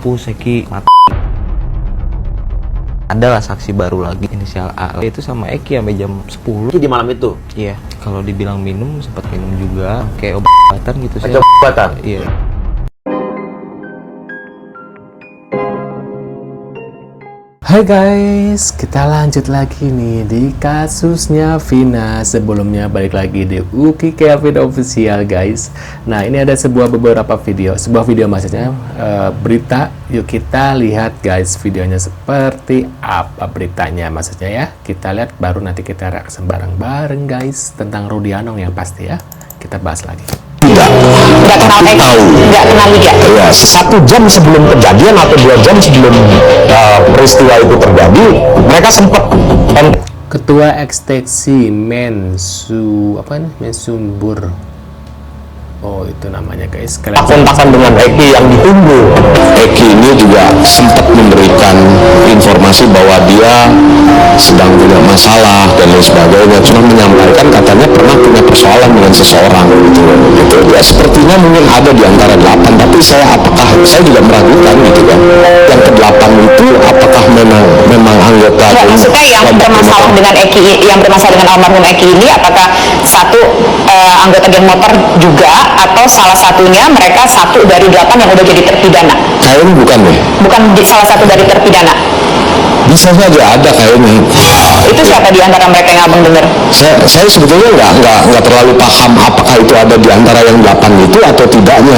Eki mati. Adalah saksi baru lagi inisial A itu sama Eki sampai jam 10 di malam itu. Iya, kalau dibilang minum sempat minum juga kayak obat-obatan gitu sih. Obat-obatan. Iya. Hai guys, kita lanjut lagi nih di kasusnya Vina. Sebelumnya balik lagi di Uki Kevin Official guys. Nah ini ada beberapa video, sebuah video maksudnya berita. Yuk kita lihat guys videonya seperti apa beritanya maksudnya ya. Kita lihat baru nanti kita reaksi bareng-bareng guys tentang Rudianong yang pasti ya. Kita bahas lagi. Nggak kenal nggak kenal dia. Ya, 1 jam sebelum kejadian atau 2 jam sebelum peristiwa itu terjadi, mereka sempat Ketua Eksteksi Mensumbur. Oh itu namanya guys. kontakan dengan Eki yang ditunggu. Eki ini juga sempat memberikan informasi bahwa dia sedang punya masalah dan lain sebagainya. Cuma menyampaikan katanya pernah punya persoalan dengan seseorang gitu. Ya sepertinya mungkin ada di antara 8, tapi saya juga meragukan gitu kan. Yang ke-8 itu apakah memang anggota? Nggak, maksudnya yang bermasalah dengan Eki, yang bermasalah dengan almarhum Eki ini, apakah satu anggota geng motor juga, atau salah satunya mereka 1 dari 8 yang udah jadi terpidana? Kayaknya bukan deh. Bukan salah satu dari terpidana. Bisa saja ada kayaknya. Itu siapa di antara mereka yang abang dengar? Saya sebetulnya nggak terlalu paham apakah itu ada di antara yang 8 itu atau tidaknya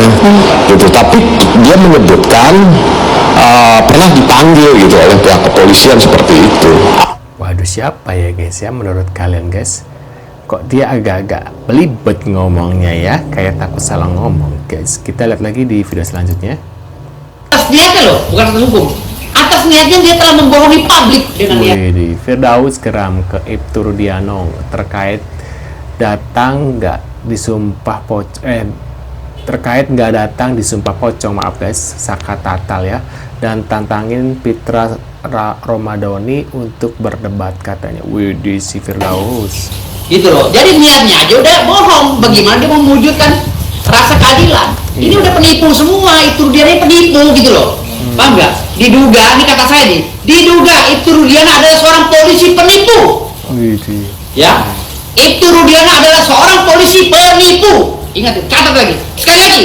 gitu. Tapi dia menyebutkan pernah dipanggil gitu oleh pihak kepolisian seperti itu. Waduh siapa ya guys ya menurut kalian guys? Kok dia agak-agak belibet ngomongnya ya, kayak takut salah ngomong guys. Kita lihat lagi di video selanjutnya. Atas niatnya loh, bukan atas hukum. Atas niatnya dia telah membohongi publik dengan niat. Di Firdaus geram ke Ibtu Rudianong terkait datang nggak disumpah terkait nggak datang disumpah pocong, maaf guys, Saka Tatal ya, dan tantangin Pitra Romadoni untuk berdebat katanya. Widih si Firdaus. Gitu loh. Jadi niatnya aja udah bohong. Bagaimana dia mewujudkan rasa keadilan? Ini udah penipu semua. Itu Rudiana penipu gitu loh. Paham nggak? Diduga, ini kata saya nih, diduga Ibtu Rudiana adalah seorang polisi penipu. Widih. Ya, Ibtu Rudiana adalah seorang polisi penipu. Ingat, catat lagi. Sekali lagi,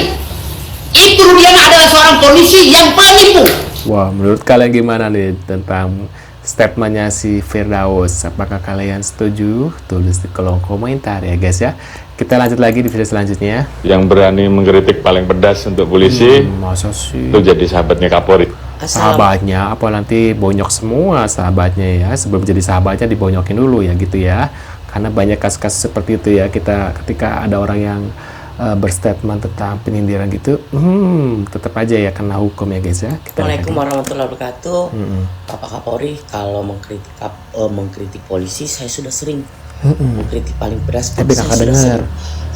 Ibtu Rudiana adalah seorang polisi yang penipu. Wah, menurut kalian gimana nih tentang statementnya si Firdaus? Apakah kalian setuju? Tulis di kolom komentar ya guys ya. Kita lanjut lagi di video selanjutnya. Yang berani mengkritik paling pedas untuk polisi masa sih? itu jadi sahabatnya Kapolri. Sahabatnya apa nanti bonyok semua sahabatnya ya, sebelum jadi sahabatnya dibonyokin dulu ya gitu ya, karena banyak kasus-kasus seperti itu ya. Ketika ada orang yang berstatement tentang penyindiran gitu, tetap aja ya kena hukum ya guys ya. Assalamualaikum warahmatullahi wabarakatuh. Bapak Kapolri, kalau mengkritik polisi saya sudah sering mengkritik paling pedas, tapi kakak dengar.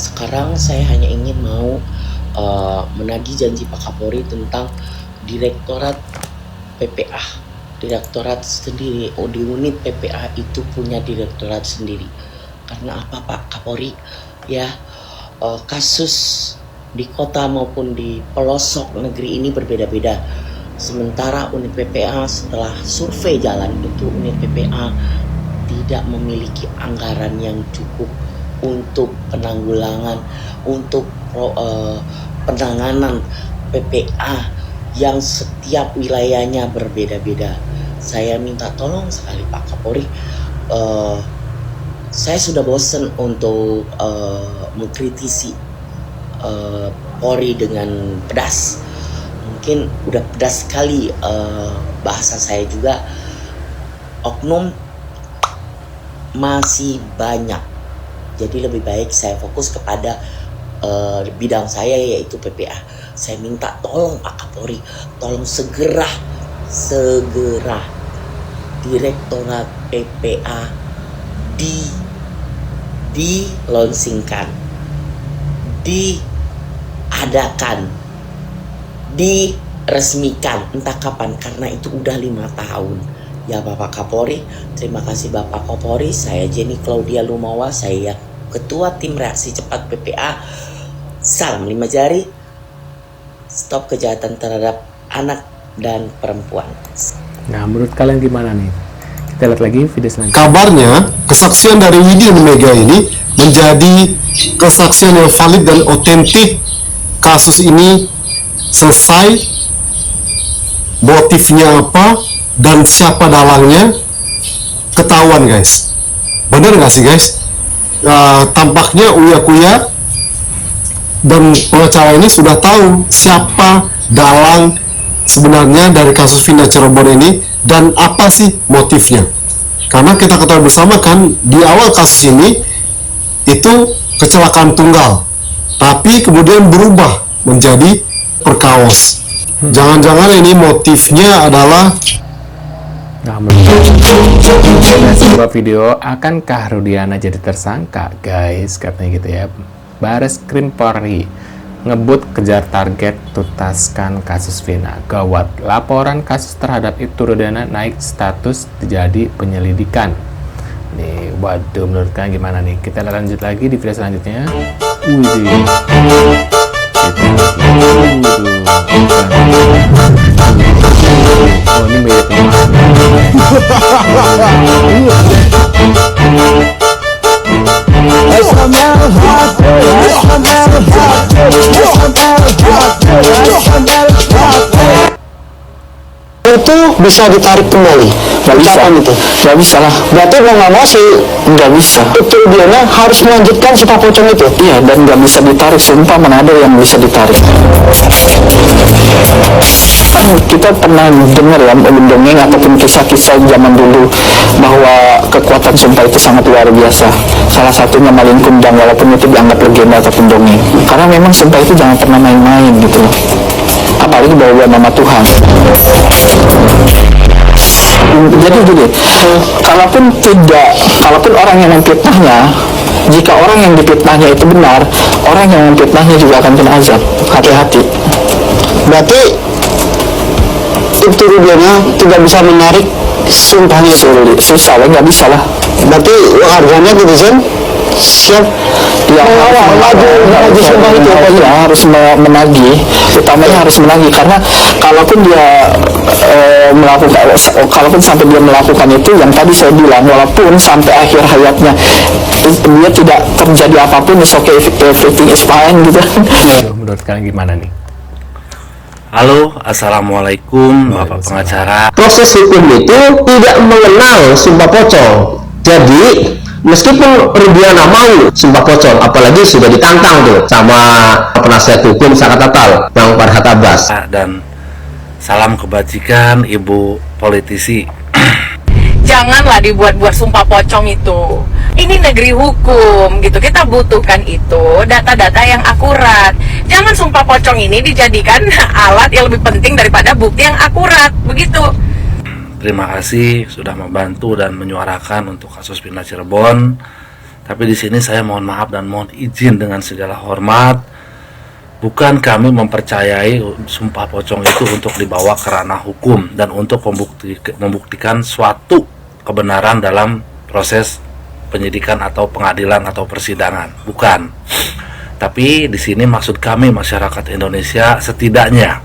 Sekarang saya hanya ingin mau menagih janji Pak Kapolri tentang Direktorat PPA. Direktorat sendiri, di unit PPA itu punya direktorat sendiri. Karena apa Pak Kapolri? Ya, kasus di kota maupun di pelosok negeri ini berbeda-beda. Sementara unit PPA setelah survei jalan itu, unit PPA tidak memiliki anggaran yang cukup untuk penanggulangan, untuk penanganan PPA yang setiap wilayahnya berbeda-beda. Saya minta tolong sekali Pak Kapolri, saya sudah bosan untuk mengkritisi Polri dengan pedas. Mungkin udah pedas sekali bahasa saya juga. Oknum masih banyak. Jadi lebih baik saya fokus kepada bidang saya yaitu PPA. Saya minta tolong Pak Kapolri, tolong segera Direktorat PPA dilaunchingkan, diadakan, diresmikan, entah kapan, karena itu udah 5 tahun. Ya Bapak Kapolri, terima kasih Bapak Kapolri. Saya Jenny Claudia Lumawa, saya Ketua Tim Reaksi Cepat PPA. Salam 5 jari. Stop kejahatan terhadap anak dan perempuan. Nah, menurut kalian gimana nih? Kita lihat lagi video selanjutnya. Kabarnya kesaksian dari Widya dan Mega ini menjadi kesaksian yang valid dan otentik. Kasus ini selesai, motifnya apa dan siapa dalangnya ketahuan, guys. Bener nggak sih, guys? Tampaknya Uya Kuya dan pengacara ini sudah tahu siapa dalang sebenarnya dari kasus Vina Cirebon ini dan apa sih motifnya. Karena kita ketahui bersama kan di awal kasus ini itu kecelakaan tunggal, tapi kemudian berubah menjadi perkaos. Jangan-jangan ini motifnya adalah Nah, menurut sebuah video, akankah Rudiana jadi tersangka, guys? Katanya gitu ya. Bareskrim Polri ngebut kejar target tuntaskan kasus Vina. Gawat, laporan kasus terhadap Ibtu Rudiana naik status jadi penyelidikan. Nih, waduh, menurut kalian gimana nih? Kita lanjut lagi di video selanjutnya. Wih, oh, ini mirip itu bisa ditarik kembali. Nggak bisa itu. Nggak bisa lah. Berarti mau nggak mau sih nggak bisa. Itu dia harus melanjutkan sumpah pocong itu. Iya, dan nggak bisa ditarik. Sumpah mana ada yang bisa ditarik. Kita pernah dengar ya dongeng ataupun kisah-kisah zaman dulu bahwa kekuatan sumpah itu sangat luar biasa. Salah satunya Malin Kundang, walaupun itu dianggap legenda ataupun dongeng. Karena memang sumpah itu jangan pernah main-main gitu loh. Apalagi bawa nama Tuhan. Jadi gini, kalaupun orang yang memfitnahnya, jika orang yang difitnahnya itu benar, orang yang memfitnahnya juga akan kena azab. Hati-hati. Berarti itu Rudiana tidak bisa menarik sumpahnya. Susah lah, nggak bisa lah. Berarti harganya netizen siap ya maju sumpah itu ya, harus menagih, utamanya harus menagih. Karena kalaupun dia kalaupun sampai dia melakukan itu yang tadi saya bilang, walaupun sampai akhir hayatnya dia tidak terjadi apapun, is okay, everything is fine gitu. Menurut kalian gimana nih? Halo, assalamualaikum Bapak pengacara. Proses hukum itu tidak mengenal sumpah pocong. Jadi meskipun Rudiana mau sumpah pocong, apalagi sudah ditantang tuh sama penasihat hukum Saka Tatal yang Farhat Abbas. Dan salam kebajikan Ibu politisi. Janganlah dibuat-buat sumpah pocong itu. Ini negeri hukum gitu. Kita butuhkan itu data-data yang akurat. Jangan sumpah pocong ini dijadikan alat yang lebih penting daripada bukti yang akurat. Begitu. Terima kasih sudah membantu dan menyuarakan untuk kasus Vina Cirebon. Tapi di sini saya mohon maaf dan mohon izin dengan segala hormat. Bukan kami mempercayai sumpah pocong itu untuk dibawa ke ranah hukum dan untuk membuktikan suatu kebenaran dalam proses penyidikan atau pengadilan atau persidangan. Bukan. Tapi di sini maksud kami masyarakat Indonesia, setidaknya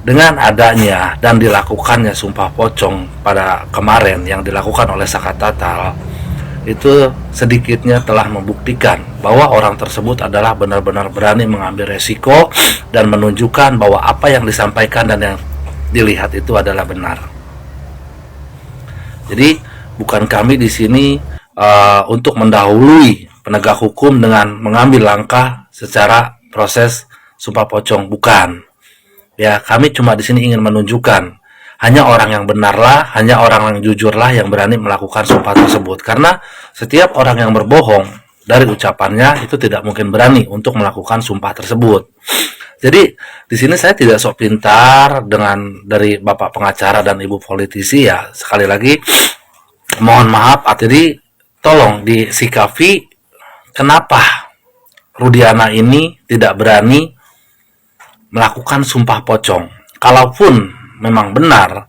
dengan adanya dan dilakukannya sumpah pocong pada kemarin yang dilakukan oleh Saka Tatal, itu sedikitnya telah membuktikan bahwa orang tersebut adalah benar-benar berani mengambil resiko dan menunjukkan bahwa apa yang disampaikan dan yang dilihat itu adalah benar. Jadi bukan kami di sini untuk mendahului penegak hukum dengan mengambil langkah secara proses sumpah pocong, bukan. Ya, kami cuma di sini ingin menunjukkan hanya orang yang benarlah, hanya orang yang jujurlah yang berani melakukan sumpah tersebut. Karena setiap orang yang berbohong dari ucapannya itu tidak mungkin berani untuk melakukan sumpah tersebut. Jadi di sini saya tidak sok pintar dengan dari Bapak pengacara dan Ibu politisi ya. Sekali lagi mohon maaf, jadi tolong disikapi kenapa Rudiana ini tidak berani melakukan sumpah pocong. Kalaupun memang benar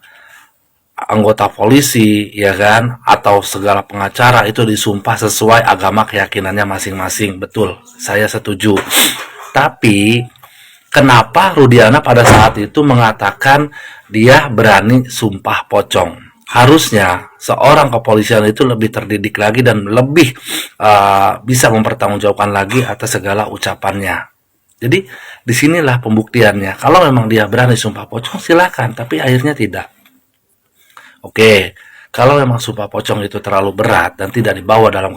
anggota polisi ya kan atau segala pengacara itu disumpah sesuai agama keyakinannya masing-masing, betul, saya setuju. Tapi kenapa Rudiana pada saat itu mengatakan dia berani sumpah pocong. Harusnya seorang kepolisian itu lebih terdidik lagi dan lebih bisa mempertanggungjawabkan lagi atas segala ucapannya. Jadi disinilah pembuktiannya. Kalau memang dia berani sumpah pocong silakan, tapi akhirnya tidak. Oke, kalau memang sumpah pocong itu terlalu berat dan tidak dibawa dalam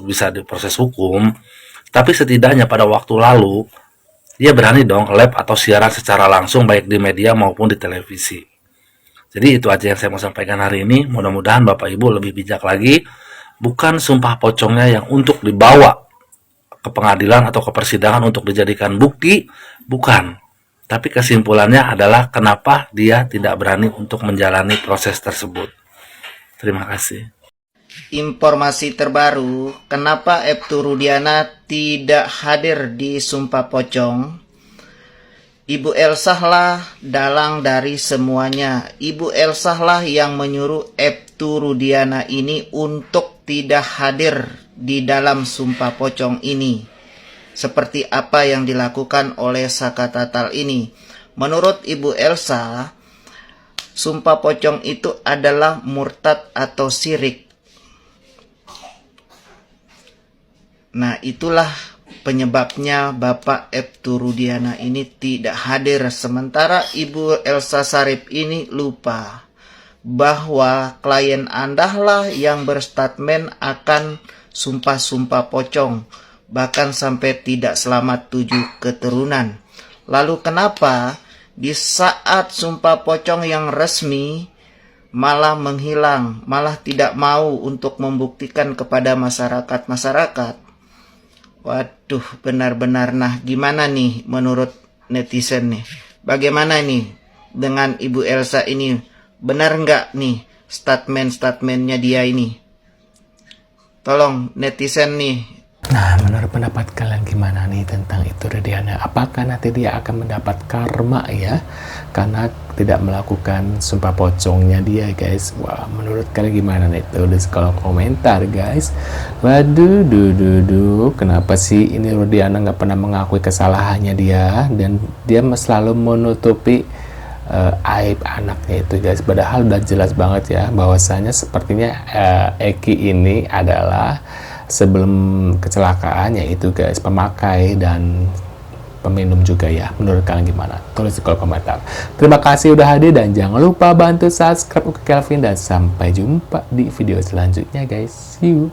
bisa diproses hukum, tapi setidaknya pada waktu lalu dia berani dong lab atau siaran secara langsung baik di media maupun di televisi. Jadi itu aja yang saya mau sampaikan hari ini. Mudah-mudahan Bapak Ibu lebih bijak lagi. Bukan sumpah pocongnya yang untuk dibawa ke pengadilan atau ke persidangan untuk dijadikan bukti. Bukan. Tapi kesimpulannya adalah kenapa dia tidak berani untuk menjalani proses tersebut. Terima kasih. Informasi terbaru, kenapa Aibtu Rudiana tidak hadir di Sumpah Pocong? Ibu Elsa lah dalang dari semuanya. Ibu Elsa lah yang menyuruh Aibtu Rudiana ini untuk tidak hadir di dalam Sumpah Pocong ini. Seperti apa yang dilakukan oleh Saka Tatal ini. Menurut Ibu Elsa, Sumpah Pocong itu adalah murtad atau syirik. Nah, itulah penyebabnya Bapak Aibtu Rudiana ini tidak hadir. Sementara Ibu Elsa Sharif ini lupa bahwa klien Anda lah yang berstatement akan sumpah-sumpah pocong, bahkan sampai tidak selamat 7 keturunan. Lalu kenapa di saat sumpah pocong yang resmi malah menghilang, malah tidak mau untuk membuktikan kepada masyarakat? Waduh, benar-benar. Nah, gimana nih menurut netizen nih? Bagaimana nih dengan Ibu Elsa ini? Benar nggak nih statement-statementnya dia ini? Tolong netizen nih. Nah, menurut pendapat kalian gimana nih tentang itu Rudiana? Apakah nanti dia akan mendapat karma ya karena tidak melakukan sumpah pocongnya dia, guys? Wah, menurut kalian gimana nih? Tulis kolom komentar, guys. Waduh, kenapa sih ini Rudiana nggak pernah mengakui kesalahannya dia dan dia selalu menutupi aib anaknya itu, guys? Padahal udah jelas banget ya bahwasanya sepertinya Eki ini adalah sebelum kecelakaan yaitu guys pemakai dan peminum juga ya. Menurut kalian gimana? Tulis di kolom komentar. Terima kasih udah hadir dan jangan lupa bantu subscribe Uki Kelvin dan sampai jumpa di video selanjutnya, guys. See you.